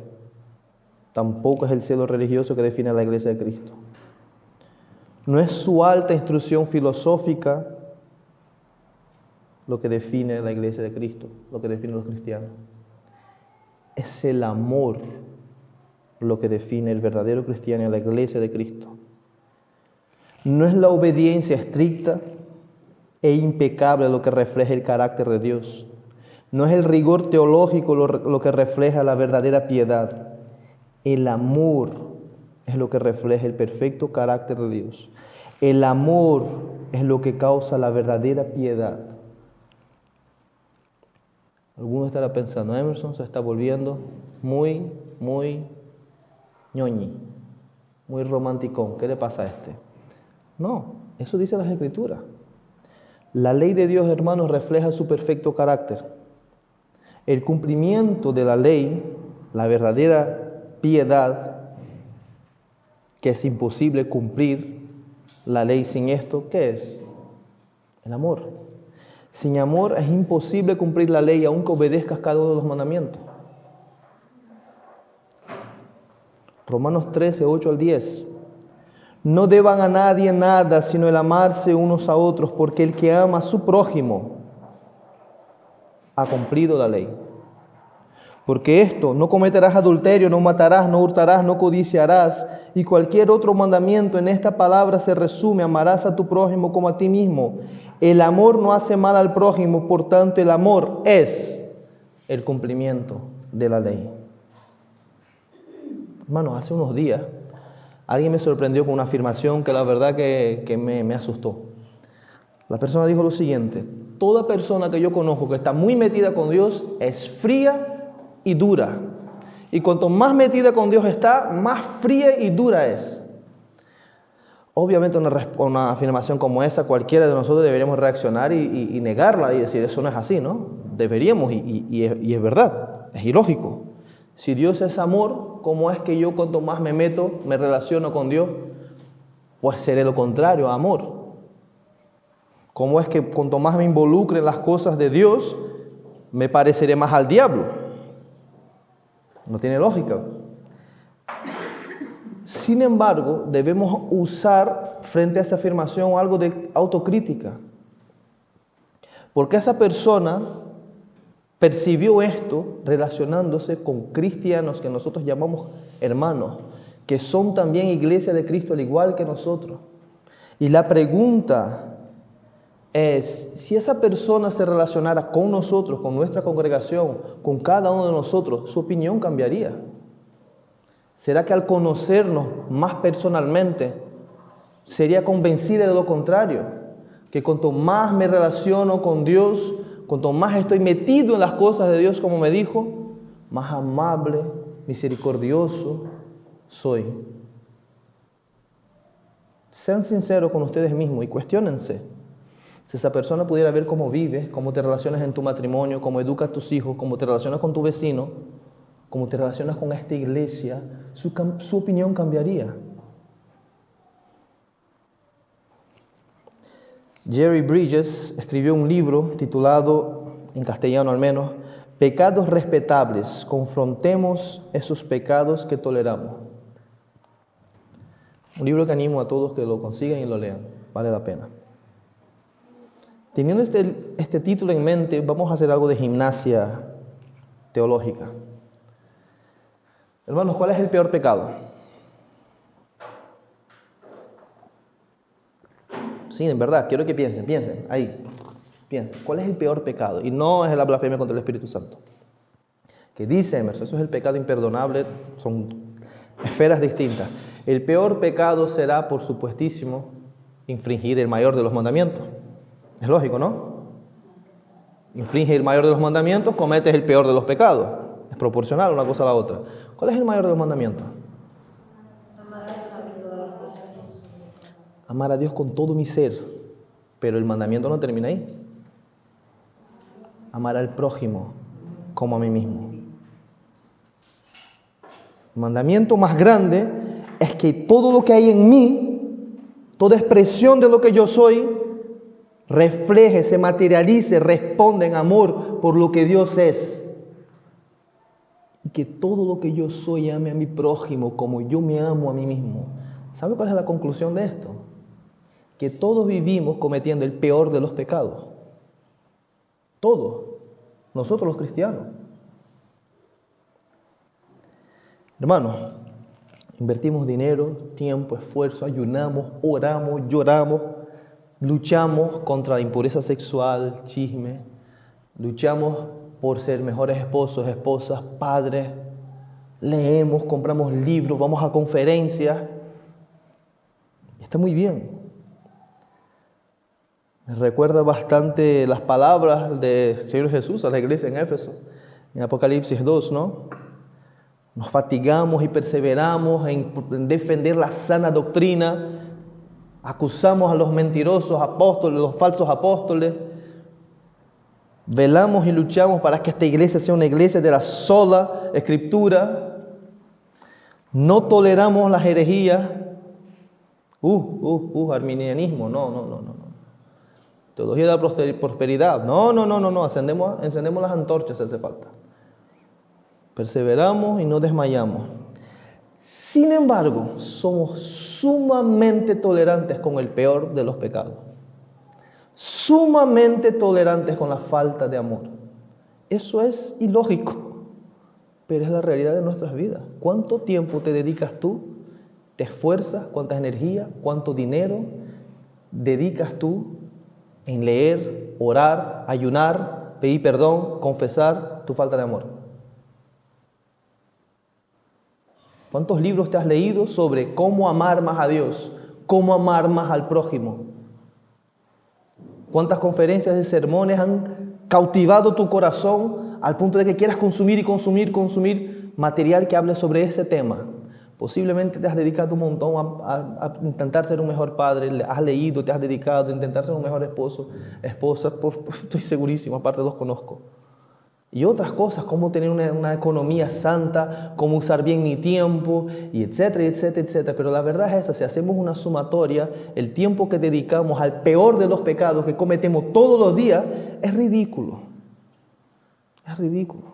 Tampoco es el celo religioso que define a la iglesia de Cristo. No es su alta instrucción filosófica lo que define la iglesia de Cristo, lo que define a los cristianos. Es el amor lo que define el verdadero cristiano y la iglesia de Cristo. No es la obediencia estricta e impecable lo que refleja el carácter de Dios. No es el rigor teológico lo que refleja la verdadera piedad. El amor es lo que refleja el perfecto carácter de Dios. El amor es lo que causa la verdadera piedad. Alguno estará pensando, Emerson se está volviendo muy ñoñi, muy romanticón. ¿Qué le pasa a este? No, eso dice las Escrituras. La ley de Dios, hermanos, refleja su perfecto carácter. El cumplimiento de la ley, la verdadera piedad, que es imposible cumplir la ley sin esto, ¿qué es? El amor. Sin amor es imposible cumplir la ley aunque obedezcas cada uno de los mandamientos. Romanos 13, 8 al 10. No deban a nadie nada sino el amarse unos a otros, porque el que ama a su prójimo ha cumplido la ley. Porque esto, no cometerás adulterio, no matarás, no hurtarás, no codiciarás, y cualquier otro mandamiento en esta palabra se resume: amarás a tu prójimo como a ti mismo. El amor no hace mal al prójimo, por tanto el amor es el cumplimiento de la ley. Hermano, hace unos días alguien me sorprendió con una afirmación que la verdad que me asustó. La persona dijo lo siguiente: toda persona que yo conozco que está muy metida con Dios es fría y dura. Y cuanto más metida con Dios está, más fría y dura es. Obviamente una afirmación como esa, cualquiera de nosotros deberíamos reaccionar y negarla y decir, eso no es así, ¿no? Deberíamos, y es verdad, es ilógico. Si Dios es amor, ¿cómo es que yo cuanto más me meto, me relaciono con Dios? Pues seré lo contrario, amor. ¿Cómo es que cuanto más me involucre en las cosas de Dios, me pareceré más al diablo? No tiene lógica. Sin embargo, debemos usar frente a esa afirmación algo de autocrítica. Porque esa persona percibió esto relacionándose con cristianos que nosotros llamamos hermanos, que son también iglesia de Cristo al igual que nosotros. Y la pregunta es, si esa persona se relacionara con nosotros, con nuestra congregación, con cada uno de nosotros, su opinión cambiaría. ¿Será que al conocernos más personalmente, sería convencida de lo contrario? Que cuanto más me relaciono con Dios, cuanto más estoy metido en las cosas de Dios, como me dijo, más amable, misericordioso soy. Sean sinceros con ustedes mismos y cuestiónense. Si esa persona pudiera ver cómo vives, cómo te relacionas en tu matrimonio, cómo educas a tus hijos, cómo te relacionas con tu vecino, cómo te relacionas con esta iglesia, su opinión cambiaría. Jerry Bridges escribió un libro titulado, en castellano al menos, Pecados respetables, confrontemos esos pecados que toleramos. Un libro que animo a todos que lo consigan y lo lean, vale la pena. Teniendo este título en mente, vamos a hacer algo de gimnasia teológica. Hermanos, ¿cuál es el peor pecado? Sí, en verdad, quiero que piensen, ahí. Piensa, ¿cuál es el peor pecado? Y no es la blasfemia contra el Espíritu Santo. Que dice Emerson, eso es el pecado imperdonable, son esferas distintas. El peor pecado será, por supuestísimo, infringir el mayor de los mandamientos. Es lógico, ¿no? Infringe el mayor de los mandamientos, cometes el peor de los pecados. Es proporcional una cosa a la otra. ¿Cuál es el mayor de los mandamientos? Amar a Dios con todo mi ser. Pero el mandamiento no termina ahí. Amar al prójimo como a mí mismo. El mandamiento más grande es que todo lo que hay en mí, toda expresión de lo que yo soy, refleje, se materialice, responda en amor por lo que Dios es. Y que todo lo que yo soy ame a mi prójimo como yo me amo a mí mismo. ¿Sabe cuál es la conclusión de esto? Que todos vivimos cometiendo el peor de los pecados. Todos. Nosotros los cristianos. Hermanos, invertimos dinero, tiempo, esfuerzo, ayunamos, oramos, lloramos, luchamos contra la impureza sexual, chisme, luchamos por ser mejores esposos, esposas, padres, leemos, compramos libros, vamos a conferencias. Está muy bien. Me recuerda bastante las palabras del Señor Jesús a la iglesia en Éfeso, en Apocalipsis 2, ¿no? Nos fatigamos y perseveramos en defender la sana doctrina, acusamos a los mentirosos apóstoles, los falsos apóstoles, velamos y luchamos para que esta iglesia sea una iglesia de la sola Escritura, no toleramos las herejías, arminianismo, no. Teología de la prosperidad, no, encendemos las antorchas si hace falta. Perseveramos y no desmayamos. Sin embargo, somos sumamente tolerantes con el peor de los pecados. Sumamente tolerantes con la falta de amor. Eso es ilógico, pero es la realidad de nuestras vidas. ¿Cuánto tiempo te dedicas tú? ¿Te esfuerzas? ¿Cuánta energía? ¿Cuánto dinero dedicas tú en leer, orar, ayunar, pedir perdón, confesar tu falta de amor? ¿Cuántos libros te has leído sobre cómo amar más a Dios? ¿Cómo amar más al prójimo? ¿Cuántas conferencias y sermones han cautivado tu corazón al punto de que quieras consumir material que hable sobre ese tema? Posiblemente te has dedicado un montón a intentar ser un mejor padre, has leído, te has dedicado a intentar ser un mejor esposo, esposa, estoy segurísimo, aparte los conozco. Y otras cosas, cómo tener una economía santa, cómo usar bien mi tiempo, y etcétera. Pero la verdad es esa, si hacemos una sumatoria, el tiempo que dedicamos al peor de los pecados que cometemos todos los días es ridículo. Es ridículo.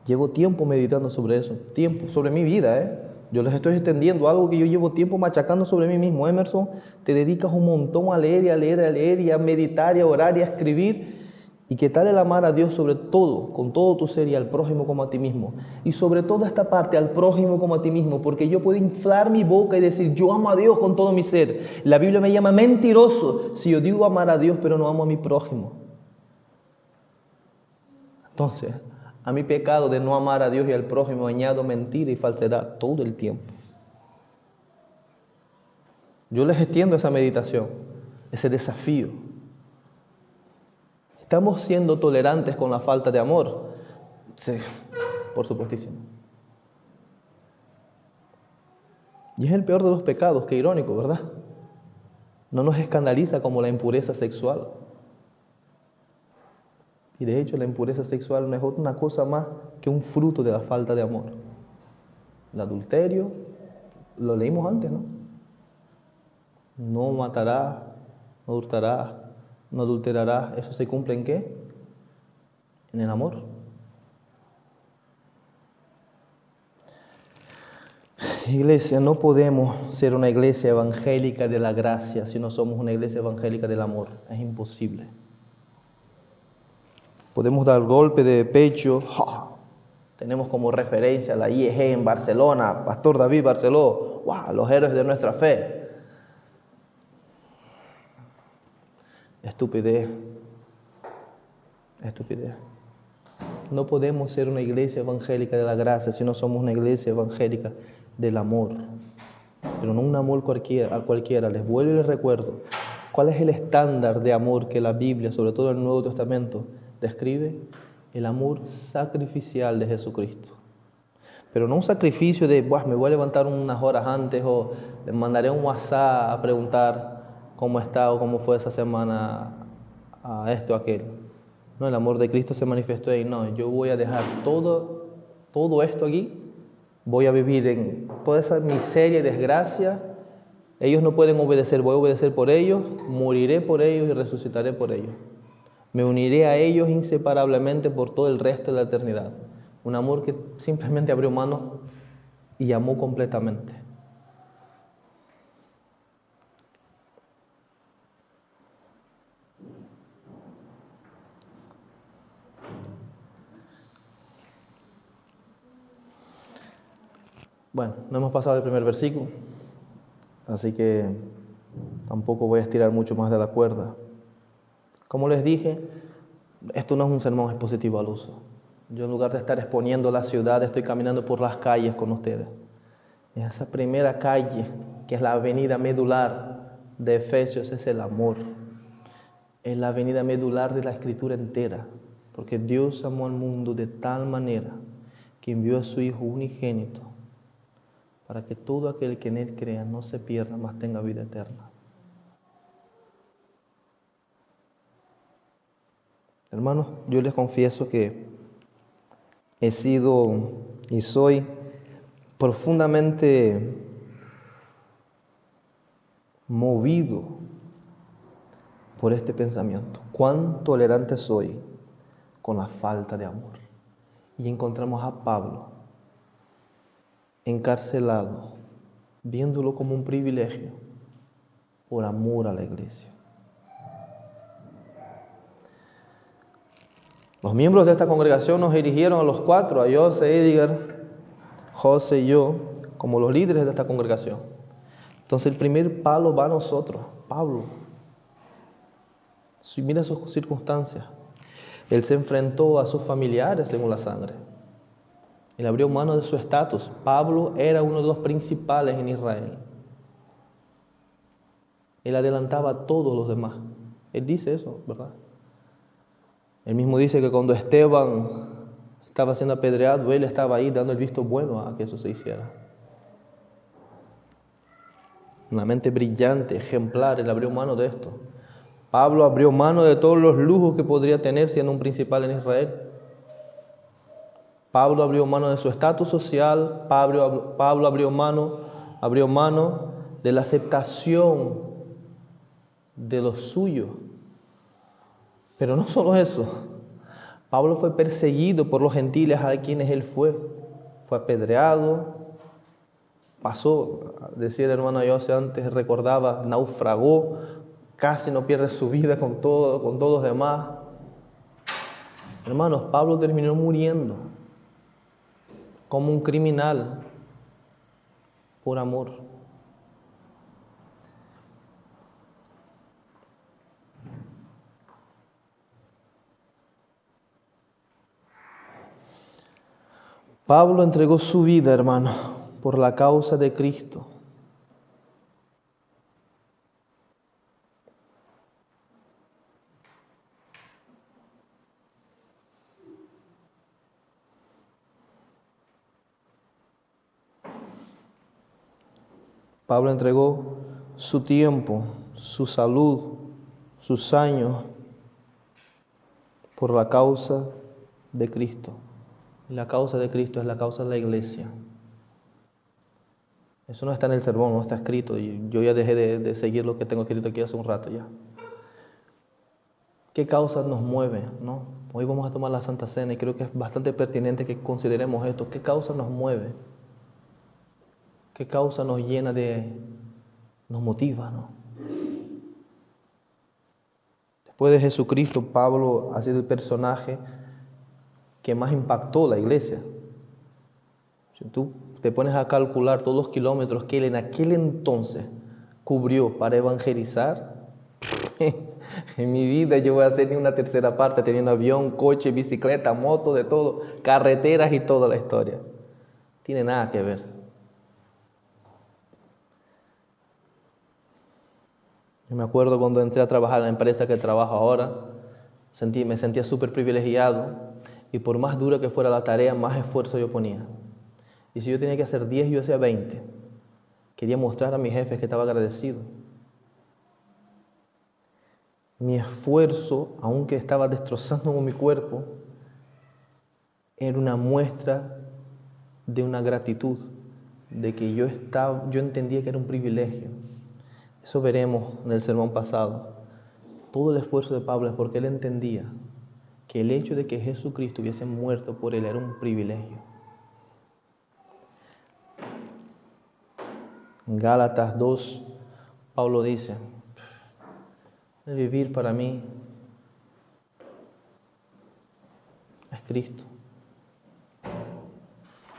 Llevo tiempo meditando sobre eso, tiempo, sobre mi vida, Yo les estoy extendiendo algo que yo llevo tiempo machacando sobre mí mismo. Emerson, te dedicas un montón a leer y a meditar y a orar y a escribir. ¿Y qué tal el amar a Dios sobre todo, con todo tu ser y al prójimo como a ti mismo? Y sobre toda esta parte, al prójimo como a ti mismo, porque yo puedo inflar mi boca y decir, yo amo a Dios con todo mi ser. La Biblia me llama mentiroso si yo digo amar a Dios pero no amo a mi prójimo. Entonces, a mi pecado de no amar a Dios y al prójimo añado mentira y falsedad todo el tiempo. Yo les extiendo esa meditación, ese desafío. ¿Estamos siendo tolerantes con la falta de amor? Sí, por supuestísimo. Y es el peor de los pecados, qué irónico, ¿verdad? No nos escandaliza como la impureza sexual. Y de hecho la impureza sexual no es una cosa más que un fruto de la falta de amor. El adulterio, lo leímos antes, ¿no? No matarás, no hurtarás, no adulterarás. ¿Eso se cumple en qué? En el amor. Iglesia, no podemos ser una iglesia evangélica de la gracia si no somos una iglesia evangélica del amor. Es imposible. Podemos dar golpe de pecho, Tenemos como referencia la IEG en Barcelona, Pastor David Barceló, ¡wow!, los héroes de nuestra fe. Estupidez. Estupidez. No podemos ser una iglesia evangélica de la gracia si no somos una iglesia evangélica del amor. Pero no un amor a cualquiera. Les vuelvo y les recuerdo cuál es el estándar de amor que la Biblia, sobre todo el Nuevo Testamento, describe: el amor sacrificial de Jesucristo. Pero no un sacrificio de, me voy a levantar unas horas antes o le mandaré un WhatsApp a preguntar cómo está o cómo fue esa semana a esto o aquel. No, el amor de Cristo se manifestó ahí. No, yo voy a dejar todo esto aquí, voy a vivir en toda esa miseria y desgracia. Ellos no pueden obedecer, voy a obedecer por ellos, moriré por ellos y resucitaré por ellos. Me uniré a ellos inseparablemente por todo el resto de la eternidad. Un amor que simplemente abrió manos y amó completamente. Bueno, no hemos pasado el primer versículo, así que tampoco voy a estirar mucho más de la cuerda. Como les dije, esto no es un sermón expositivo al uso. Yo, en lugar de estar exponiendo la ciudad, estoy caminando por las calles con ustedes. Esa primera calle, que es la avenida medular de Efesios, es el amor. Es la avenida medular de la Escritura entera, porque Dios amó al mundo de tal manera que envió a su Hijo unigénito para que todo aquel que en Él crea no se pierda, mas tenga vida eterna. Hermanos, yo les confieso que he sido y soy profundamente movido por este pensamiento. Cuán tolerante soy con la falta de amor. Y encontramos a Pablo encarcelado, viéndolo como un privilegio por amor a la iglesia. Los miembros de esta congregación nos dirigieron a los cuatro, a José, Edgar, José y yo, como los líderes de esta congregación. Entonces el primer palo va a nosotros, Pablo. Mira sus circunstancias. Él se enfrentó a sus familiares según la sangre. Él abrió mano de su estatus. Pablo era uno de los principales en Israel. Él adelantaba a todos los demás. Él dice eso, ¿verdad? Él mismo dice que cuando Esteban estaba siendo apedreado, él estaba ahí dando el visto bueno a que eso se hiciera. Una mente brillante, ejemplar, él abrió mano de esto. Pablo abrió mano de todos los lujos que podría tener siendo un principal en Israel. Pablo abrió mano de su estatus social. Pablo abrió mano de la aceptación de los suyos. Pero no solo eso. Pablo fue perseguido por los gentiles a quienes él fue. Fue apedreado. Pasó, decía el hermano José antes, recordaba, naufragó. Casi no pierde su vida con todos los demás. Hermanos, Pablo terminó muriendo como un criminal por amor. Pablo entregó su vida, hermano, por la causa de Cristo. Pablo entregó su tiempo, su salud, sus años por la causa de Cristo. La causa de Cristo es la causa de la iglesia. Eso no está en el sermón, no está escrito. Y yo ya dejé de seguir lo que tengo escrito aquí hace un rato ya. ¿Qué causa nos mueve? ¿No? Hoy vamos a tomar la Santa Cena y creo que es bastante pertinente que consideremos esto. ¿Qué causa nos mueve? ¿Qué causa nos llena nos motiva, ¿no? Después de Jesucristo, Pablo ha sido el personaje que más impactó la iglesia. Si tú te pones a calcular todos los kilómetros que él en aquel entonces cubrió para evangelizar, en mi vida yo voy a hacer ni una tercera parte, teniendo avión, coche, bicicleta, moto, de todo, carreteras y toda la historia. Tiene nada que ver. Yo me acuerdo cuando entré a trabajar en la empresa que trabajo ahora, me sentía súper privilegiado, y por más dura que fuera la tarea, más esfuerzo yo ponía. Y si yo tenía que hacer 10, yo hacía 20. Quería mostrar a mis jefes que estaba agradecido. Mi esfuerzo, aunque estaba destrozando mi cuerpo, era una muestra de una gratitud, de que yo entendía que era un privilegio. Eso veremos en el sermón pasado. Todo el esfuerzo de Pablo es porque él entendía que el hecho de que Jesucristo hubiese muerto por él era un privilegio. En Gálatas 2, Pablo dice: el vivir para mí es Cristo.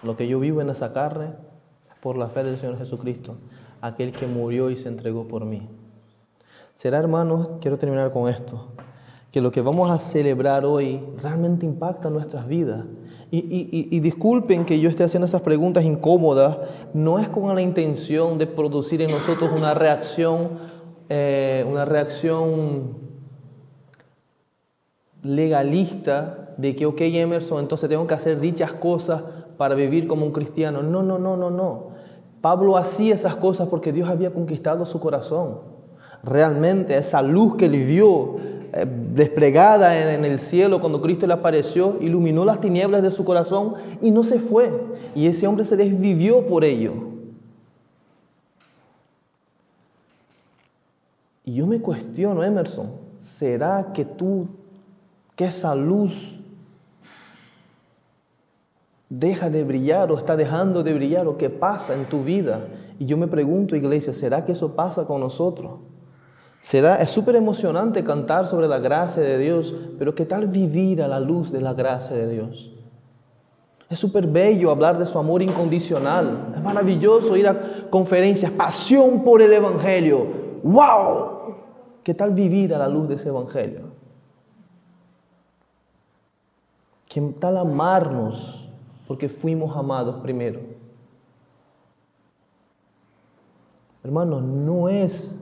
Lo que yo vivo en esa carne es por la fe del Señor Jesucristo, aquel que murió y se entregó por mí. Será, hermanos, quiero terminar con esto, que lo que vamos a celebrar hoy realmente impacta nuestras vidas. Y disculpen que yo esté haciendo esas preguntas incómodas, no es con la intención de producir en nosotros una reacción legalista de que, ok, Emerson, entonces tengo que hacer dichas cosas para vivir como un cristiano. No. Pablo hacía esas cosas porque Dios había conquistado su corazón. Realmente esa luz que le vio desplegada en el cielo cuando Cristo le apareció, iluminó las tinieblas de su corazón y no se fue. Y ese hombre se desvivió por ello. Y yo me cuestiono, Emerson, ¿será que esa luz deja de brillar o está dejando de brillar o qué pasa en tu vida? Y yo me pregunto, iglesia, ¿será que eso pasa con nosotros? Es súper emocionante cantar sobre la gracia de Dios, pero ¿qué tal vivir a la luz de la gracia de Dios? Es súper bello hablar de su amor incondicional. Es maravilloso ir a conferencias, pasión por el Evangelio. ¡Wow! ¿Qué tal vivir a la luz de ese Evangelio? ¿Qué tal amarnos porque fuimos amados primero? Hermanos, no es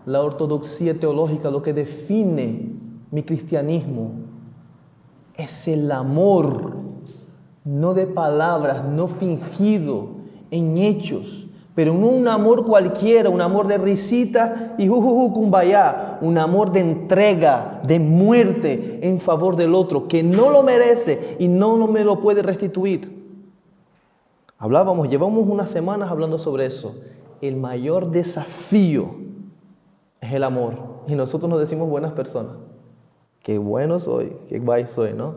la ortodoxia teológica lo que define mi cristianismo. Es el amor, no de palabras, no fingido, en hechos, pero no un amor cualquiera, un amor de risita y kumbaya, un amor de entrega, de muerte en favor del otro, que no lo merece y no me lo puede restituir. Llevamos unas semanas hablando sobre eso. El mayor desafío es el amor. Y nosotros nos decimos buenas personas. Qué bueno soy, qué guay soy, ¿no?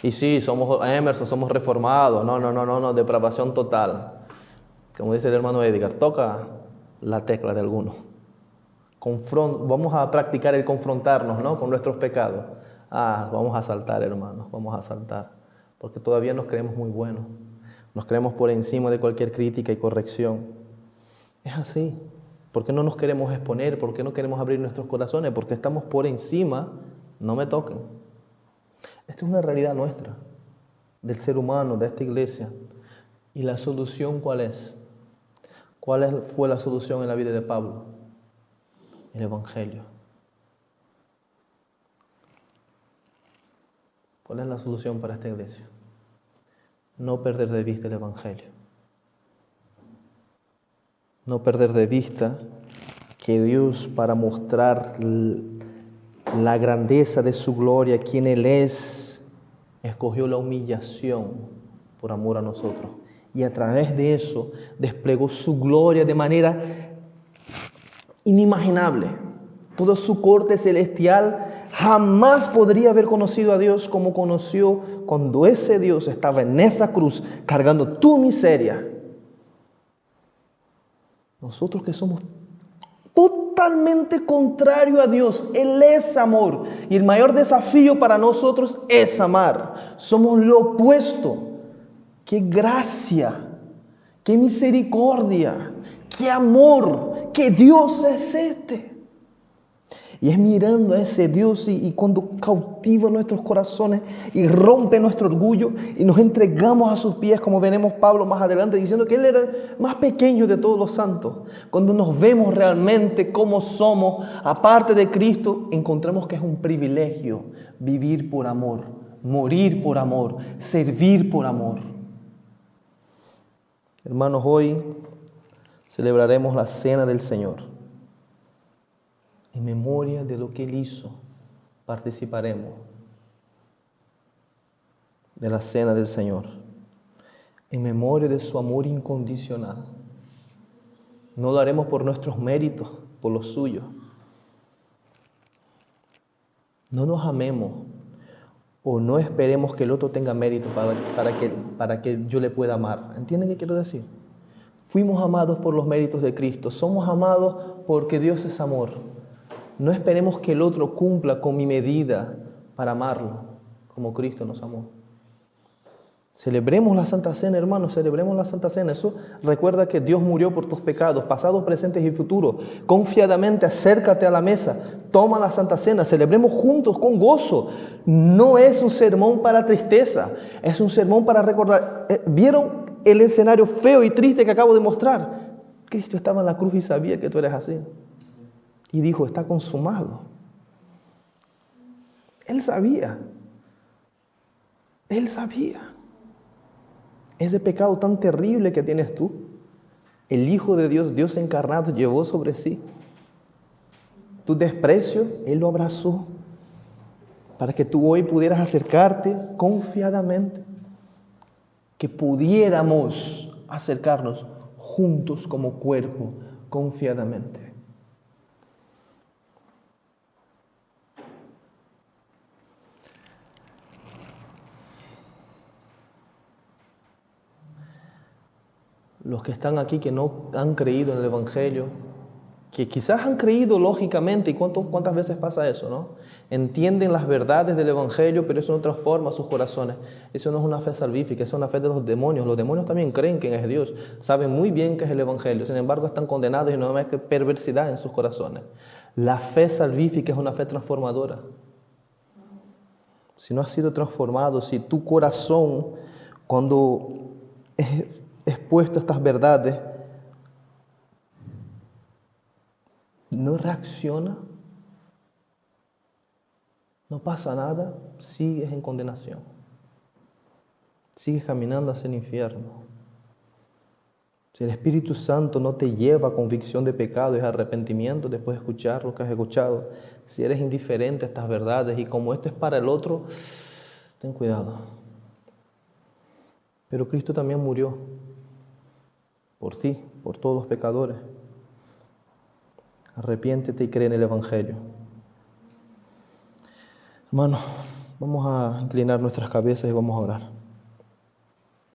Y sí, somos Emerson, somos reformados. No, depravación total. Como dice el hermano Edgar, toca la tecla de alguno. Vamos a practicar el confrontarnos, ¿no?, con nuestros pecados. Vamos a saltar, hermanos, vamos a saltar. Porque todavía nos creemos muy buenos. Nos creemos por encima de cualquier crítica y corrección. Es así. ¿Por qué no nos queremos exponer? ¿Por qué no queremos abrir nuestros corazones? Porque estamos por encima, no me toquen. Esta es una realidad nuestra, del ser humano, de esta iglesia. ¿Y la solución cuál es? Fue la solución en la vida de Pablo? El Evangelio. ¿Cuál es la solución para esta iglesia? No perder de vista el Evangelio. No perder de vista que Dios, para mostrar la grandeza de su gloria, quién Él es, escogió la humillación por amor a nosotros. Y a través de eso desplegó su gloria de manera inimaginable. Toda su corte celestial jamás podría haber conocido a Dios como conoció cuando ese Dios estaba en esa cruz cargando tu miseria. Nosotros que somos totalmente contrario a Dios, Él es amor. Y el mayor desafío para nosotros es amar. Somos lo opuesto. qué gracia, qué misericordia, qué amor, qué Dios es este. Y es mirando a ese Dios y cuando cautiva nuestros corazones y rompe nuestro orgullo y nos entregamos a sus pies, como veremos Pablo más adelante diciendo que Él era el más pequeño de todos los santos. Cuando nos vemos realmente como somos, aparte de Cristo, encontramos que es un privilegio vivir por amor, morir por amor, servir por amor. Hermanos, hoy celebraremos la Cena del Señor. En memoria de lo que Él hizo, participaremos de la Cena del Señor. En memoria de su amor incondicional. No lo haremos por nuestros méritos, por los suyos. No nos amemos o no esperemos que el otro tenga mérito para que yo le pueda amar. ¿Entienden qué quiero decir? Fuimos amados por los méritos de Cristo. Somos amados porque Dios es amor. No esperemos que el otro cumpla con mi medida para amarlo, como Cristo nos amó. Celebremos la Santa Cena, hermanos, celebremos la Santa Cena. Eso recuerda que Dios murió por tus pecados, pasados, presentes y futuros. Confiadamente acércate a la mesa, toma la Santa Cena, celebremos juntos con gozo. No es un sermón para tristeza, es un sermón para recordar. ¿Vieron el escenario feo y triste que acabo de mostrar? Cristo estaba en la cruz y sabía que tú eres así. Y dijo, está consumado. Él sabía. Él sabía. Ese pecado tan terrible que tienes tú, el Hijo de Dios, Dios encarnado, llevó sobre sí. Tu desprecio, Él lo abrazó. Para que tú hoy pudieras acercarte confiadamente. Que pudiéramos acercarnos juntos como cuerpo, confiadamente. Los que están aquí que no han creído en el Evangelio, que quizás han creído lógicamente, y cuántas veces pasa eso, ¿no? Entienden las verdades del Evangelio, pero eso no transforma sus corazones. Eso no es una fe salvífica, eso es una fe de los demonios. Los demonios también creen que es Dios, saben muy bien que es el Evangelio, sin embargo están condenados y no hay perversidad en sus corazones. La fe salvífica es una fe transformadora. Si no has sido transformado, si tu corazón, cuando es expuesto a estas verdades, no reacciona, no pasa nada, sigues en condenación. Sigues caminando hacia el infierno. Si el Espíritu Santo no te lleva a convicción de pecado y arrepentimiento después de escuchar lo que has escuchado, si eres indiferente a estas verdades y como esto es para el otro, ten cuidado. Pero Cristo también murió por ti, por todos los pecadores. Arrepiéntete y cree en el Evangelio. Hermanos, vamos a inclinar nuestras cabezas y vamos a orar.